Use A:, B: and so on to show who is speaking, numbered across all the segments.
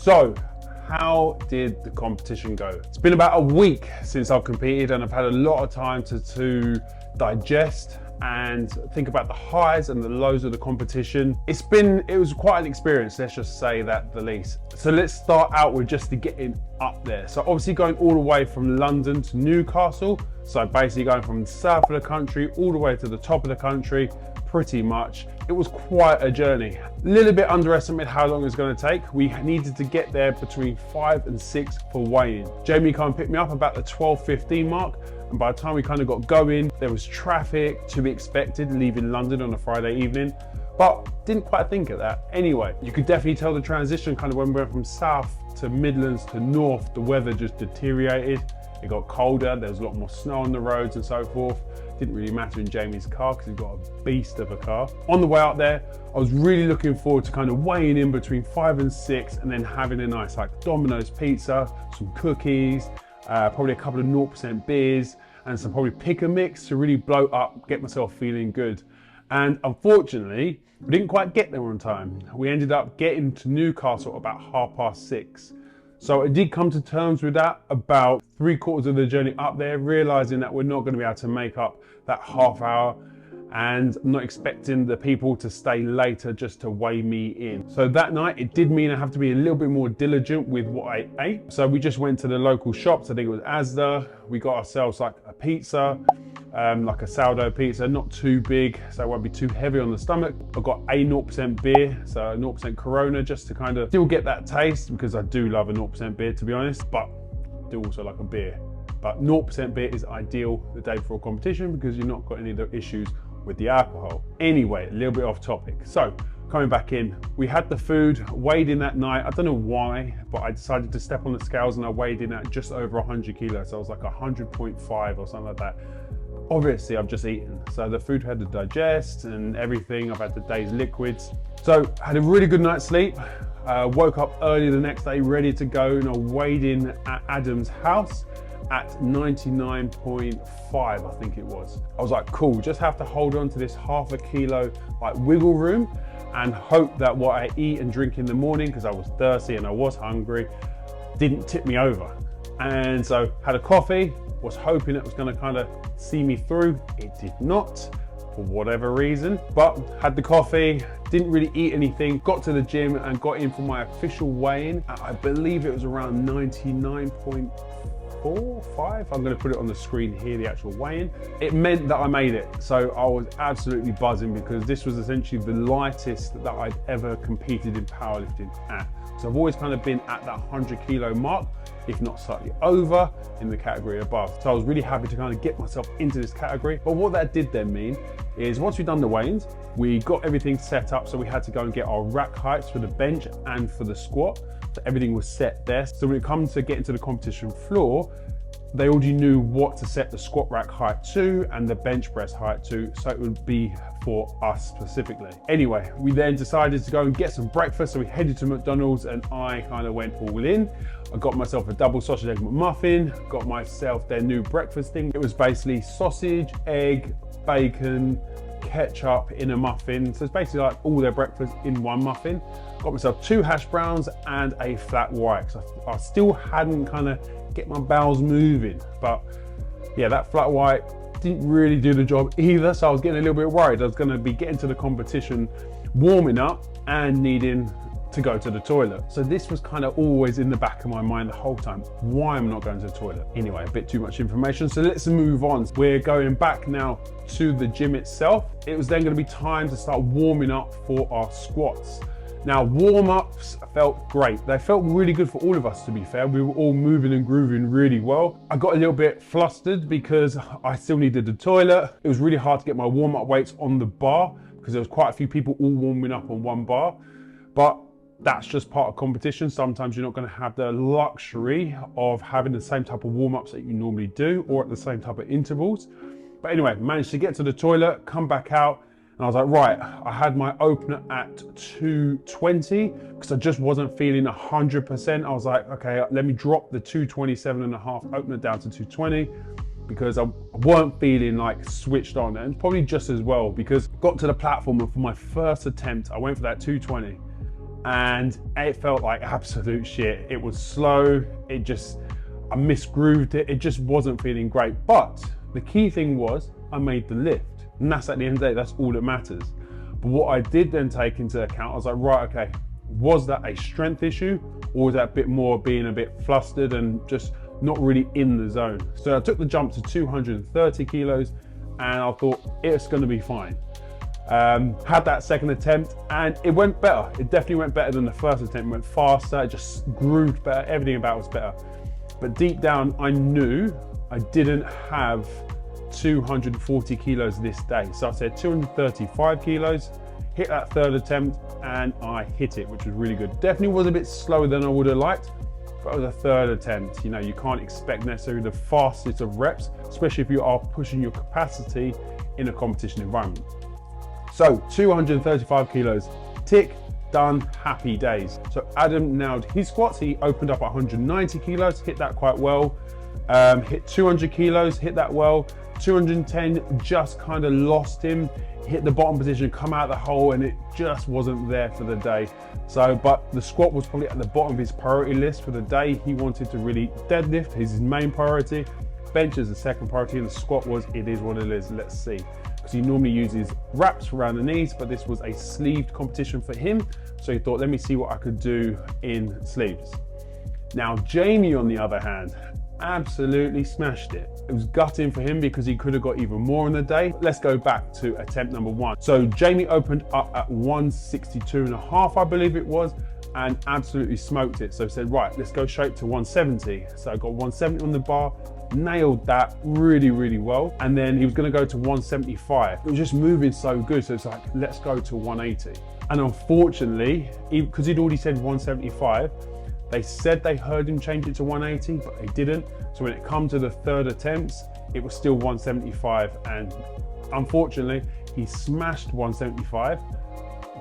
A: So, how did the competition go? It's been about a week since I've competed and I've had a lot of time to digest and think about the highs and the lows of the competition. It was quite an experience, let's just say that the least. So let's start out with just the getting up there. So obviously going all the way from London to Newcastle. So basically going from the south of the country all the way to the top of the country, pretty much. It was quite a journey. A little bit underestimated how long it was going to take. We needed to get there between 5 and 6 for weigh-in. Jamie kind of picked me up about the 12:15 mark. And by the time we kind of got going, there was traffic to be expected leaving London on a Friday evening, but didn't quite think of that. Anyway, you could definitely tell the transition kind of when we went from south to Midlands to north, the weather just deteriorated. It got colder, there was a lot more snow on the roads and so forth. Didn't really matter in Jamie's car because he's got a beast of a car. On the way out there, I was really looking forward to kind of weighing in between 5 and 6 and then having a nice like Domino's pizza, some cookies, probably a couple of 0% beers and some probably pick a mix to really blow up, get myself feeling good. And unfortunately, we didn't quite get there on time. We ended up getting to Newcastle about 6:30. So I did come to terms with that about 3/4 of the journey up there, realizing that we're not going to be able to make up that half hour and not expecting the people to stay later just to weigh me in. So that night, it did mean I have to be a little bit more diligent with what I ate. So we just went to the local shops. I think it was Asda. We got ourselves like a pizza, like a sourdough pizza, not too big, so it won't be too heavy on the stomach. I got a 0% beer, so 0% Corona, just to kind of still get that taste, because I do love a 0% beer, to be honest, but I do also like a beer. But 0% beer is ideal the day before a competition because you've not got any of the issues with the alcohol. Anyway, a little bit off topic. So coming back in, we had the food, weighed in that night. I don't know why, but I decided to step on the scales and I weighed in at just over 100 kilos. So I was like 100.5 or something like that. Obviously I've just eaten. So the food had to digest and everything. I've had the day's liquids. So had a really good night's sleep. Woke up early the next day, ready to go, and I weighed in at Adam's house at 99.5, I think it was. I was like, cool, just have to hold on to this half a kilo like wiggle room and hope that what I eat and drink in the morning, because I was thirsty and I was hungry, didn't tip me over. And so had a coffee, was hoping it was gonna kind of see me through. It did not, for whatever reason, but had the coffee, didn't really eat anything, got to the gym and got in for my official weigh-in. I believe it was around 99.4, 5. I'm going to put it on the screen here, the actual weigh-in. It meant that I made it. So I was absolutely buzzing because this was essentially the lightest that I'd ever competed in powerlifting at. So I've always kind of been at that 100 kilo mark, if not slightly over in the category above. So I was really happy to kind of get myself into this category. But what that did then mean is once we'd done the weigh-ins, we got everything set up. So we had to go and get our rack heights for the bench and for the squat. So everything was set there. So when it comes to getting to the competition floor, they already knew what to set the squat rack height to and the bench press height to, so it would be for us specifically. Anyway, we then decided to go and get some breakfast. So we headed to McDonald's and I kind of went all in. I got myself a double sausage egg McMuffin, got myself their new breakfast thing. It was basically sausage, egg, bacon, ketchup in a muffin. So it's basically like all their breakfast in one muffin. Got myself 2 hash browns and a flat white. So I still hadn't kind of get my bowels moving, but yeah, that flat white didn't really do the job either. So I was getting a little bit worried. I was going to be getting to the competition, warming up and needing to go to the toilet. So this was kind of always in the back of my mind the whole time, why I'm not going to the toilet. Anyway, a bit too much information, so let's move on. We're going back now to the gym itself. It was then going to be time to start warming up for our squats. Now, warm-ups felt great. They felt really good for all of us, to be fair. We were all moving and grooving really well. I got a little bit flustered because I still needed the toilet. It was really hard to get my warm-up weights on the bar because there was quite a few people all warming up on one bar. But that's just part of competition. Sometimes you're not going to have the luxury of having the same type of warm-ups that you normally do or at the same type of intervals. But anyway, managed to get to the toilet, come back out, and I was like, right, I had my opener at 220 because I just wasn't feeling 100%. I was like, okay, let me drop the 227.5 opener down to 220 because I weren't feeling like switched on, and probably just as well because I got to the platform and for my first attempt, I went for that 220. and it felt like absolute shit. It was slow, I misgrooved it, it just wasn't feeling great. But the key thing was I made the lift, and that's at the end of the day, that's all that matters. But what I did then take into account, I was like, right, okay, was that a strength issue, or was that a bit more being a bit flustered and just not really in the zone? So I took the jump to 230 kilos and I thought it's going to be fine. Had that second attempt and it went better. It definitely went better than the first attempt. It went faster, it just grooved better, everything about it was better. But deep down, I knew I didn't have 240 kilos this day. So I said 235 kilos, hit that third attempt and I hit it, which was really good. Definitely was a bit slower than I would have liked, but it was a third attempt. You know, you can't expect necessarily the fastest of reps, especially if you are pushing your capacity in a competition environment. So 235 kilos, tick, done, happy days. So Adam nailed his squats. He opened up at 190 kilos, hit that quite well. Hit 200 kilos, hit that well. 210 just kind of lost him, hit the bottom position, come out of the hole, and it just wasn't there for the day. So, but the squat was probably at the bottom of his priority list for the day. He wanted to really deadlift, his main priority. Bench is the second priority, and the squat was, it is what it is, let's see. Because he normally uses wraps around the knees, but this was a sleeved competition for him. So he thought, let me see what I could do in sleeves. Now, Jamie, on the other hand, absolutely smashed it. It was gutting for him because he could have got even more in the day. Let's go back to attempt number one. So Jamie opened up at 162.5, I believe it was, and absolutely smoked it. So said, right, let's go straight to 170. So I got 170 on the bar, nailed that really, really well. And then he was gonna go to 175. It was just moving so good. So it's like, let's go to 180. And unfortunately, because he'd already said 175, they said they heard him change it to 180, but they didn't. So when it come to the third attempts, it was still 175. And unfortunately, he smashed 175,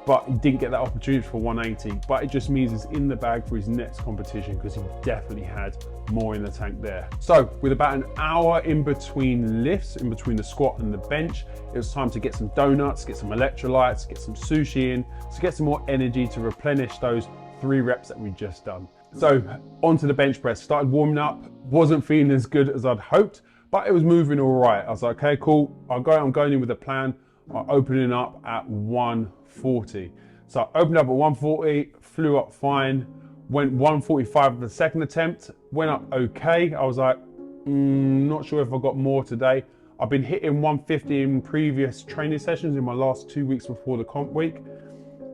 A: but he didn't get that opportunity for 180. But it just means it's in the bag for his next competition because he definitely had more in the tank there. So with about an hour in between lifts, in between the squat and the bench, it was time to get some donuts, get some electrolytes, get some sushi in, to get some more energy to replenish those 3 reps that we just done. So onto the bench press, started warming up, wasn't feeling as good as I'd hoped, but it was moving all right. I was like, okay, cool, I'm going in with a plan. I'm opening up at 140. So I opened up at 140, flew up fine, went 145 for the second attempt, went up okay. I was like, not sure if I got more today. I've been hitting 150 in previous training sessions in my last 2 weeks before the comp week,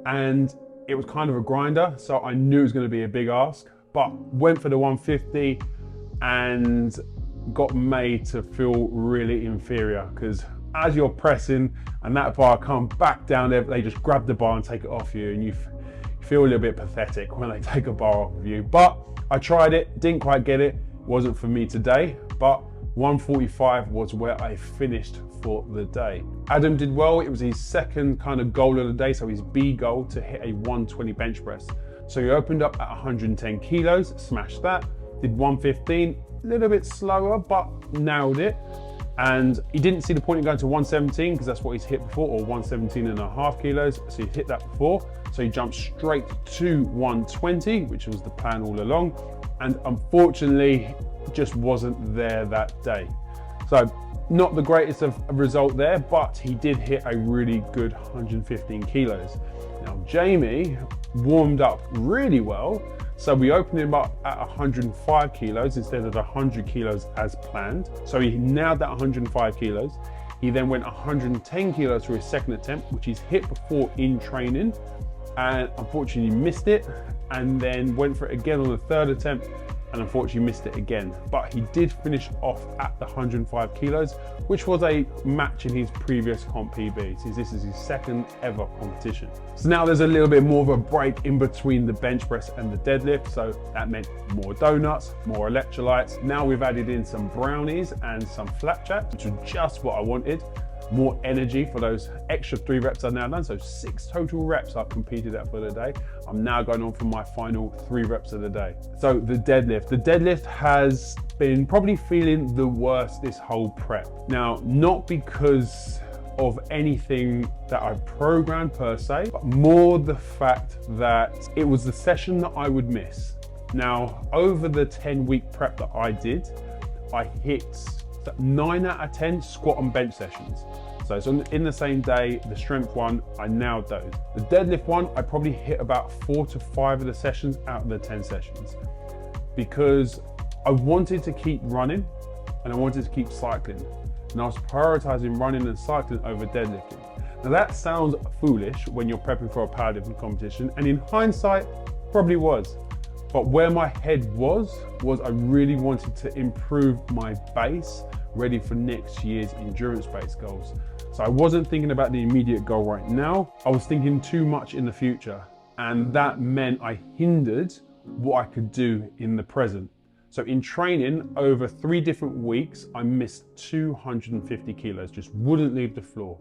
A: and it was kind of a grinder, so I knew it was going to be a big ask, but went for the 150 and got made to feel really inferior, because as you're pressing and that bar comes back down there, they just grab the bar and take it off you, and you feel a little bit pathetic when they take a bar off of you. But I tried it, didn't quite get it, wasn't for me today, but 145 was where I finished for the day. Adam did well. It was his second kind of goal of the day, so his B goal, to hit a 120 bench press. So he opened up at 110 kilos, smashed that, did 115, a little bit slower, but nailed it. And he didn't see the point in going to 117 because that's what he's hit before, or 117.5 kilos. So he hit that before. So he jumped straight to 120, which was the plan all along. And unfortunately, just wasn't there that day. So not the greatest of result there, but he did hit a really good 115 kilos. Now, Jamie warmed up really well. So we opened him up at 105 kilos instead of 100 kilos as planned. So he nailed that 105 kilos. He then went 110 kilos for his second attempt, which he's hit before in training, and unfortunately missed it, and then went for it again on the third attempt, and unfortunately missed it again. But he did finish off at the 105 kilos, which was a match in his previous comp PB. So this is his second ever competition. So now there's a little bit more of a break in between the bench press and the deadlift. So that meant more donuts, more electrolytes. Now we've added in some brownies and some flapjacks, which was just what I wanted. More energy for those extra 3 reps I've now done. So 6 total reps I've competed at for the day. I'm now going on for my final 3 reps of the day. So the deadlift has been probably feeling the worst this whole prep. Now, not because of anything that I programmed per se, but more the fact that it was the session that I would miss. Now, over the 10-week prep that I did, I hit 9 out of 10 squat and bench sessions. So in the same day, the strength one, I nailed those. The deadlift one, I probably hit about 4 to 5 of the sessions out of the 10 sessions, because I wanted to keep running and I wanted to keep cycling. And I was prioritizing running and cycling over deadlifting. Now that sounds foolish when you're prepping for a powerlifting competition, and in hindsight, probably was. But where my head was I really wanted to improve my base, ready for next year's endurance-based goals. So I wasn't thinking about the immediate goal right now. I was thinking too much in the future. And that meant I hindered what I could do in the present. So in training, over 3 different weeks, I missed 250 kilos, just wouldn't leave the floor.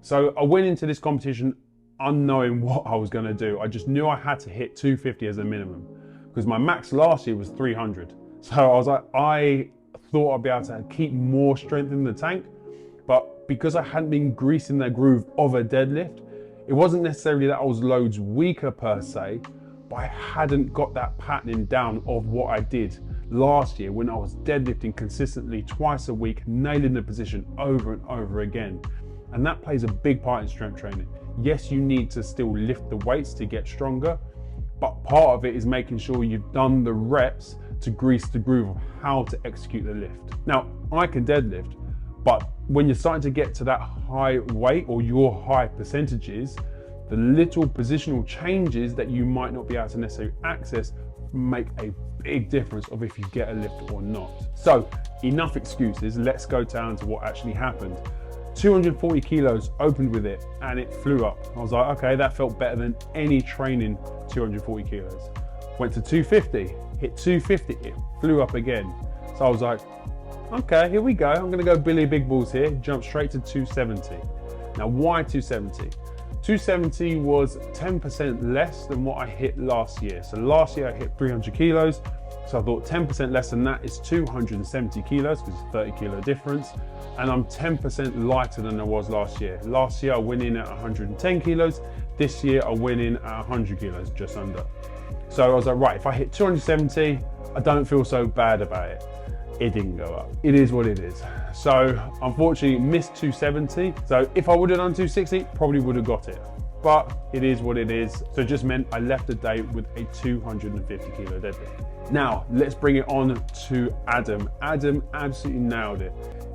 A: So I went into this competition unknowing what I was gonna do. I just knew I had to hit 250 as a minimum, because my max last year was 300. So I was like, I thought I'd be able to keep more strength in the tank, but because I hadn't been greasing the groove of a deadlift, it wasn't necessarily that I was loads weaker per se, but I hadn't got that patterning down of what I did last year when I was deadlifting consistently twice a week, nailing the position over and over again. And that plays a big part in strength training. Yes, you need to still lift the weights to get stronger, but part of it is making sure you've done the reps to grease the groove of how to execute the lift. Now, I can deadlift, but when you're starting to get to that high weight or your high percentages, the little positional changes that you might not be able to necessarily access make a big difference of if you get a lift or not. So enough excuses, let's go down to what actually happened. 240 kilos, opened with it, and it flew up. I was like, okay, that felt better than any training 240 kilos. Went to 250, hit 250, it flew up again. So I was like, okay, here we go. I'm gonna go Billy Big Balls here, jump straight to 270. Now, why 270? 270 was 10% less than what I hit last year. So last year I hit 300 kilos. So I thought 10% less than that is 270 kilos, because it's a 30 kilo difference. And I'm 10% lighter than I was last year. Last year I went in at 110 kilos. This year I went in at 100 kilos, just under. So I was like, right, if I hit 270, I don't feel so bad about it. It didn't go up. It is what it is. So unfortunately missed 270. So if I would have done 260, probably would have got it. But it is what it is. So it just meant I left the day with a 250 kilo deadlift. Now let's bring it on to Adam. Adam absolutely nailed it.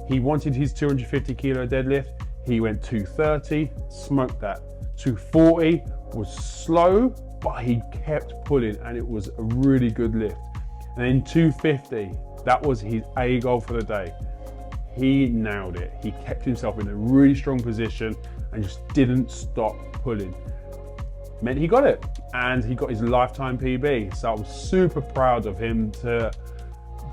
A: He wanted his 250 kilo deadlift. He went 230, smoked that. 240 was slow, but he kept pulling and it was a really good lift. And then 250, that was his A goal for the day. He nailed it. He kept himself in a really strong position and just didn't stop pulling. Meant he got it, and he got his lifetime PB. So I was super proud of him to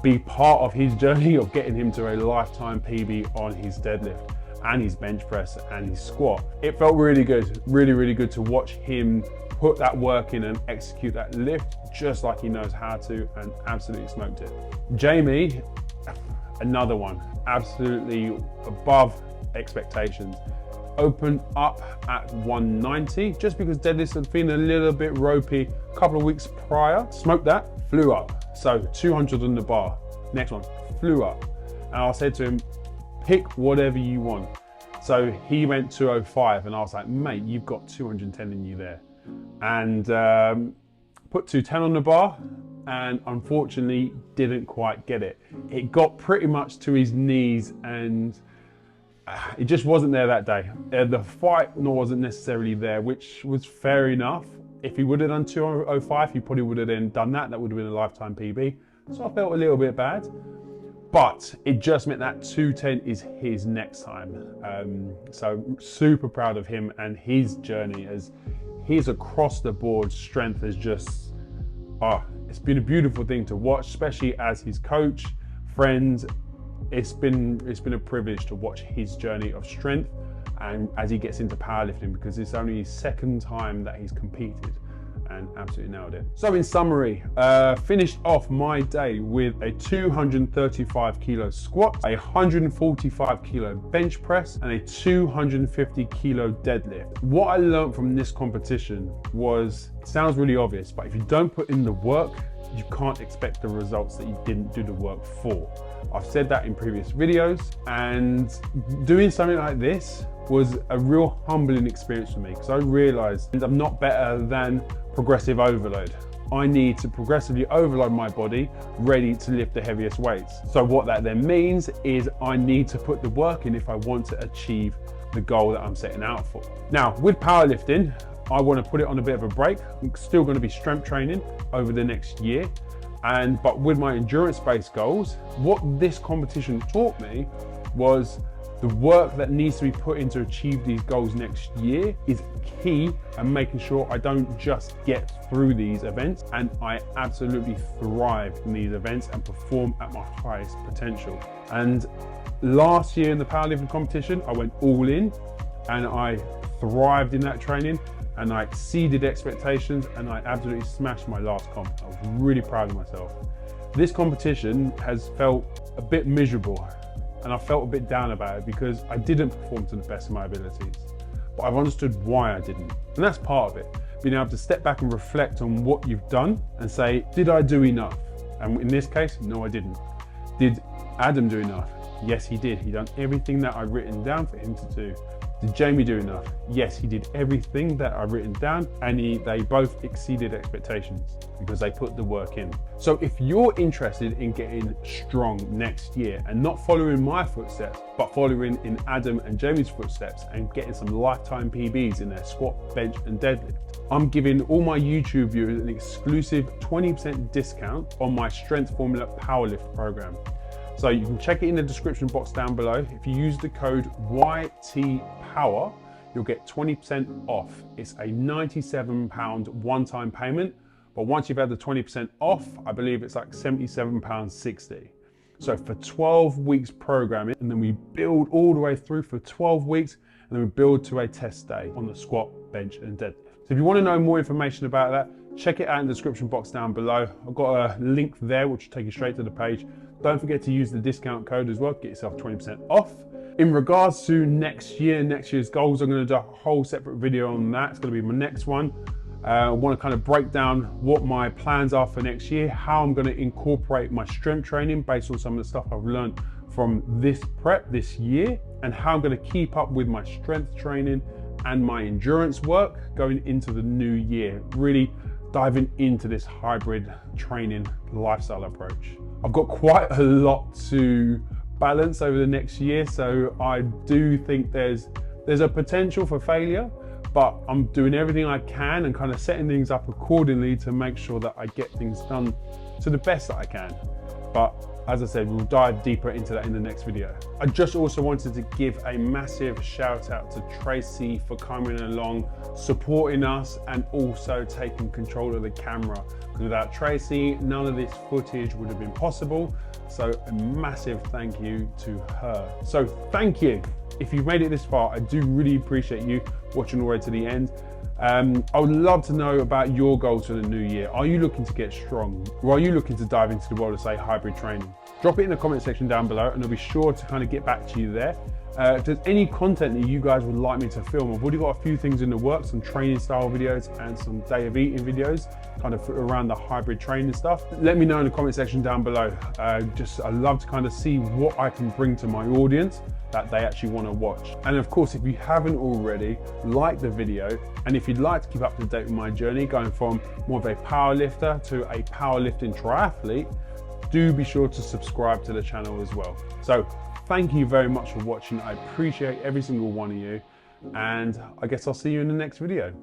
A: be part of his journey of getting him to a lifetime PB on his deadlift and his bench press and his squat. It felt really good, really good to watch him put that work in and execute that lift just like he knows how to, and absolutely smoked it. Jamie, another one, absolutely above expectations. Opened up at 190 just because deadlifts had been a little bit ropey a couple of weeks prior. Smoked that, flew up. So 200 on the bar. Next one, flew up. And I said to him, pick whatever you want. So he went 205 and I was like, mate, you've got 210 in you there. And put 210 on the bar and unfortunately didn't quite get it. It got pretty much to his knees and it just wasn't there that day. The fight wasn't necessarily there, which was fair enough. If he would have done 205, he probably would have then done that. That would have been a lifetime PB. So I felt a little bit bad, but it just meant that 210 is his next time. So super proud of him and his journey, as his across the board strength is just, it's been a beautiful thing to watch, especially as his coach, friends. It's been a privilege to watch his journey of strength, and as he gets into powerlifting, because it's only his second time that he's competed, and absolutely nailed it. So in summary, finished off my day with a 235 kilo squat, a 145 kilo bench press, and a 250 kilo deadlift. What I learned from this competition was, it sounds really obvious, but if you don't put in the work, you can't expect the results that you didn't do the work for. I've said that in previous videos, and doing something like this was a real humbling experience for me, because I realized I'm not better than progressive overload. I need to progressively overload my body ready to lift the heaviest weights. So what that then means is I need to put the work in if I want to achieve the goal that I'm setting out for. Now, with powerlifting, I want to put it on a bit of a break. I'm still going to be strength training over the next year. But with my endurance-based goals, what this competition taught me was the work that needs to be put in to achieve these goals next year is key, and making sure I don't just get through these events, and I absolutely thrive in these events and perform at my highest potential. And last year in the powerlifting competition, I went all in and I thrived in that training, and I exceeded expectations, and I absolutely smashed my last comp. I was really proud of myself. This competition has felt a bit miserable, and I felt a bit down about it because I didn't perform to the best of my abilities. But I've understood why I didn't, and that's part of it. Being able to step back and reflect on what you've done and say, did I do enough? And in this case, no, I didn't. Did Adam do enough? Yes, he did. He done everything that I've written down for him to do. Did Jamie do enough? Yes, he did everything that I've written down, and they both exceeded expectations because they put the work in. So if you're interested in getting strong next year and not following my footsteps, but following in Adam and Jamie's footsteps and getting some lifetime PBs in their squat, bench, and deadlift, I'm giving all my YouTube viewers an exclusive 20% discount on my Strength Formula Powerlift program. So you can check it in the description box down below. If you use the code YTPOWER, you'll get 20% off. It's a £97 one-time payment, but once you've had the 20% off, I believe it's like £77.60. So for 12 weeks programming, and then we build all the way through for 12 weeks, and then we build to a test day on the squat, bench, and deadlift. So if you want to know more information about that, check it out in the description box down below. I've got a link there which will take you straight to the page. Don't forget to use the discount code as well, get yourself 20% off. In regards to next year's goals, I'm going to do a whole separate video on that. It's going to be my next one. I want to kind of break down what my plans are for next year, how I'm going to incorporate my strength training based on some of the stuff I've learned from this prep this year, and how I'm going to keep up with my strength training and my endurance work going into the new year, really diving into this hybrid training lifestyle approach. I've got quite a lot to balance over the next year, so I do think there's a potential for failure, but I'm doing everything I can and kind of setting things up accordingly to make sure that I get things done to the best that I can. But as I said, we'll dive deeper into that in the next video. I just also wanted to give a massive shout out to Tracy for coming along, supporting us, and also taking control of the camera. Without Tracy, none of this footage would have been possible. So a massive thank you to her. So thank you. If you've made it this far, I do really appreciate you watching all the way to the end. I would love to know about your goals for the new year. Are you looking to get strong? Or are you looking to dive into the world of, say, hybrid training? Drop it in the comment section down below, and I'll be sure to kind of get back to you there. If there's any content that you guys would like me to film, I've already got a few things in the works, some training style videos and some day of eating videos, kind of around the hybrid training stuff. Let me know in the comment section down below. I love to kind of see what I can bring to my audience that they actually want to watch. And of course, if you haven't already, like the video, and if you'd like to keep up to date with my journey going from more of a powerlifter to a powerlifting triathlete, do be sure to subscribe to the channel as well. So thank you very much for watching. I appreciate every single one of you, and I guess I'll see you in the next video.